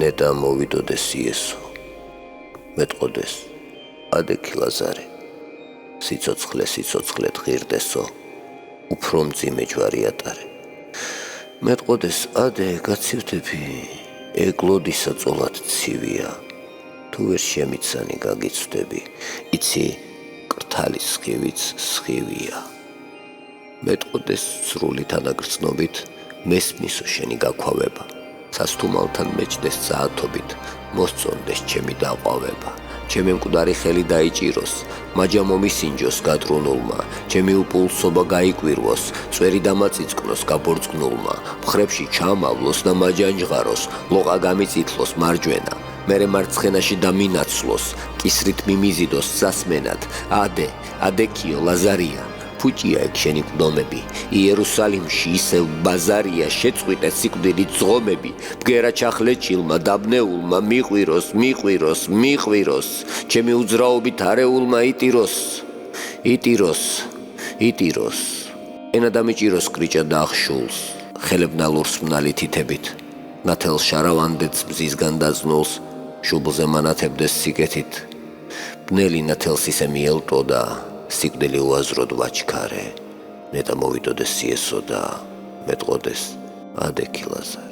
ნეტა მოვიდოდეს იესო, მეტყოდეს, ადექი ლაზარე, სიცოცხლე ღირდესო, უფრო მძიმე ჯვარი ატარე. მეტყოდეს, ადე გაცივდები, ეკლოდისა წოლად ცივია, თუ ვერ შემიცანი გაგიცვდები, იცი, კრთალის სხივიც სხივია. მეტყოდეს სრული თანაგრძნობით, მესმისო შენი გაქვავება, სასთუმალთან მეჯდეს წაათობით, მოსწონდეს ჩემი დაყვავება. ჩემი მკვდარი ხელი დაიჭიროს, მაჯა მომისინჯოს გატრუნულმა, ჩემი უპულსობა გაიკვირვოს, წვერი დამაწიწკნოს გაბორძგნულმა, მხრებში ჩამავლოს და მაჯანჯღაროს, ლოყა გამიწითლოს მარჯვენა, მერე მარცხენაში დამინაცლოს, კისრით მიმიზიდოს სასმენად, ადექიო ლაზარია. ფუჭია ეგ შენი ყდომები, იერუსალიმში ისევ ბაზარია, შეწყვიტე სიკვდილით ძღომები, ბგერა ჩახლეჩილმა, დაბნეულმა, მიყვიროს, ჩემი უძრაობით არეულმა იტიროს. ენა დამიჭიროს კრიჭა და ახშულს, ხელებნალურს მნალი თითებით, ნათელ შარავანდეც მზისგან დაზნულს, შუბლზე მანათებდეს სიკეთით, ბნელი ნათელს ისე მიელტო და სიკვდილი უაზროდ ვაჩქარე, ნეტა მოვიდოდეს იესო და მეტყოდეს, ადექი ლაზარე.